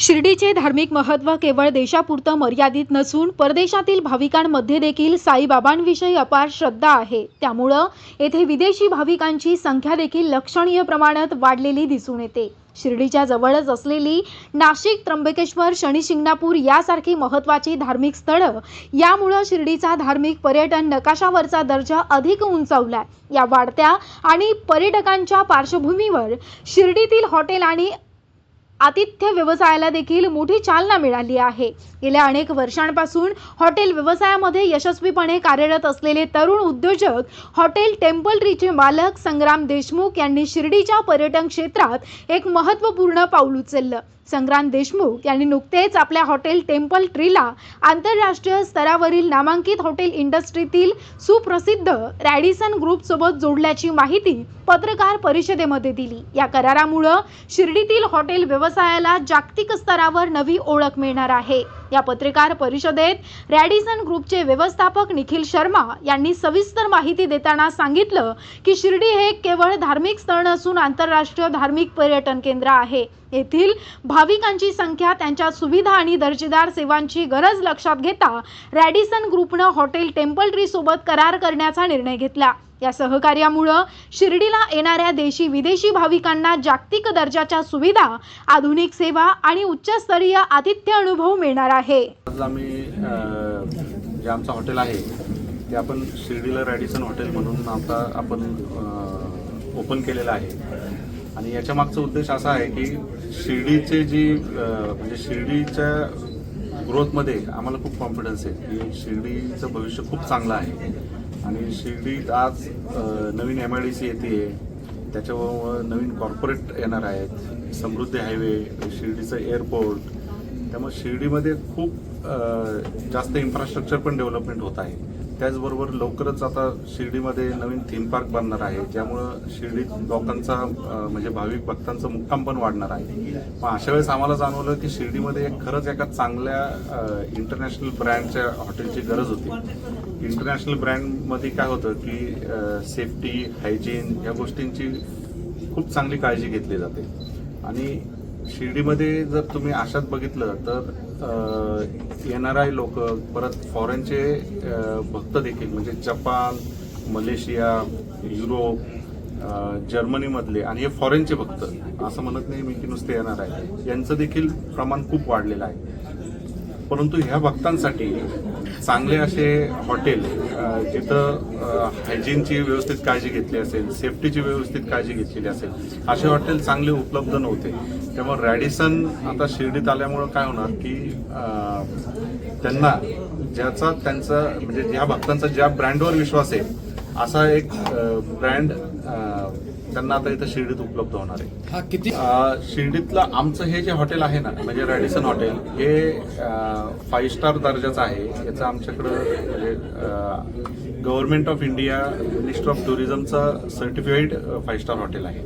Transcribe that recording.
शिर्डीचे धार्मिक महत्त्व केवळ देशापुरतं मर्यादित नसून परदेशातील भाविकांमध्ये देखील साईबाबांविषयी अपार श्रद्धा आहे। त्यामुळे येथे विदेशी भाविकांची संख्या देखील लक्षणीय प्रमाणात वाढलेली दिसून येते। शिर्डीच्या जवळच असलेली नाशिक, त्र्यंबकेश्वर, शनिशिंगणापूर यासारखी महत्त्वाची धार्मिक स्थळे यामुळे शिर्डीचा धार्मिक पर्यटन नकाशावरचा दर्जा अधिक उंचावला। या वाढत्या आणि पर्यटकांच्या पार्श्वभूमीवर शिर्डीतील हॉटेल आणि आतिथ्य व्यवसायाला देखील मोठी चालना मिळाली आहे। गेल्या अनेक वर्षांपासून हॉटेल व्यवसायामध्ये यशस्वीपणे कार्यरत असलेले तरुण उद्योजक हॉटेल टेम्पल ट्रीचे मालक संग्राम देशमुख यांनी शिर्डीच्या पर्यटन क्षेत्रात एक महत्त्वपूर्ण पाऊल उचललं। संग्राम देशमुख यांनी नुकतेच आपल्या हॉटेल टेम्पल ट्रीला आंतरराष्ट्रीय स्तरावरील नामांकित हॉटेल इंडस्ट्रीतील सुप्रसिद्ध रॅडिसन ग्रुप सोबत जोडल्याची माहिती पत्रकार परिषदेमध्ये दिली। या करारामुळे शिर्डीतील हॉटेल व्यवसायाला जागतिक स्तरावर नवी ओळख मिळणार आहे। या पत्रकार परिषदेत रॅडिसन ग्रुपचे व्यवस्थापक निखिल शर्मा यांनी सविस्तर माहिती देताना सांगितलं की शिर्डी हे केवळ धार्मिक स्थळ नसून आंतरराष्ट्रीय धार्मिक पर्यटन केंद्र आहे। येथील भाविकांची संख्या, त्यांच्या सुविधा आणि दर्जेदार सेवांची गरज लक्षात घेता रॅडिसन ग्रुपने हॉटेल टेम्पल ट्री सोबत करार करण्याचा निर्णय घेतला। या सहकार्यामुळे शिर्डीला येणाऱ्या देशी विदेशी भाविकांना जागतिक दर्जाच्या सुविधा, आधुनिक सेवा आणि उच्चस्तरीय आतिथ्य अनुभव मिळणार आहे। आज आम्ही जे आमचं हॉटेल आहे ते आपण शिर्डीला रॅडिसन हॉटेल म्हणून आता आपण ओपन केलेलं आहे। आणि याच्या मागचा उद्देश असा आहे की शिर्डीचे म्हणजे शिर्डीच्या ग्रोथमध्ये आम्हाला खूप कॉन्फिडन्स आहे की शिर्डीचं भविष्य खूप चांगलं आहे। आणि शिर्डीत आज नवीन MIDC येते, त्याच्यावर नवीन कॉर्पोरेट येणार आहेत, समृद्धी हायवे, शिर्डीचं एअरपोर्ट, त्यामुळे शिर्डीमध्ये खूप जास्त इन्फ्रास्ट्रक्चर पण डेव्हलपमेंट होत आहे। त्याचबरोबर लवकरच आता शिर्डीमध्ये नवीन थीम पार्क बनणार आहे, ज्यामुळं शिर्डीत लोकांचा म्हणजे भाविक भक्तांचा मुक्काम पण वाढणार आहे। मग अशा वेळेस आम्हाला जाणवलं की शिर्डीमध्ये खरंच एका चांगल्या इंटरनॅशनल ब्रँडच्या हॉटेलची गरज होती। इंटरनॅशनल ब्रँडमध्ये काय होतं की सेफ्टी, हायजीन या गोष्टींची खूप चांगली काळजी घेतली जाते। आणि शिर्डीमध्ये जर तुम्ही अशात बघितलं तर NRI लोक, परत फॉरेनचे भक्त देखील, म्हणजे जपान, मलेशिया, युरोप, जर्मनीमधले आणि हे फॉरेनचे भक्त, असं म्हणत नाही मी की नुसते NRI, यांचं देखील प्रमाण खूप वाढलेलं आहे। परंतु ह्या भक्तांसाठी चांगले असे हॉटेल जिथं हायजीनची व्यवस्थित काळजी घेतली असेल, सेफ्टीची व्यवस्थित काळजी घेतलेली असेल, असे हॉटेल चांगले उपलब्ध नव्हते। त्यामुळे रॅडिसन आता शिर्डीत आल्यामुळं काय होणार की त्यांना त्यांचा म्हणजे ज्या भक्तांचा ज्या ब्रँडवर विश्वास आहे असा एक ब्रँड त्यांना आता इथं शिर्डीत उपलब्ध होणार आहे। शिर्डीतलं आमचं हे जे हॉटेल आहे ना, म्हणजे रॅडिसन हॉटेल, हे 5 स्टार दर्जाचं आहे। याचं आमच्याकडं म्हणजे government of India, ministry of टुरिझमचं सर्टिफाईड 5 स्टार हॉटेल आहे।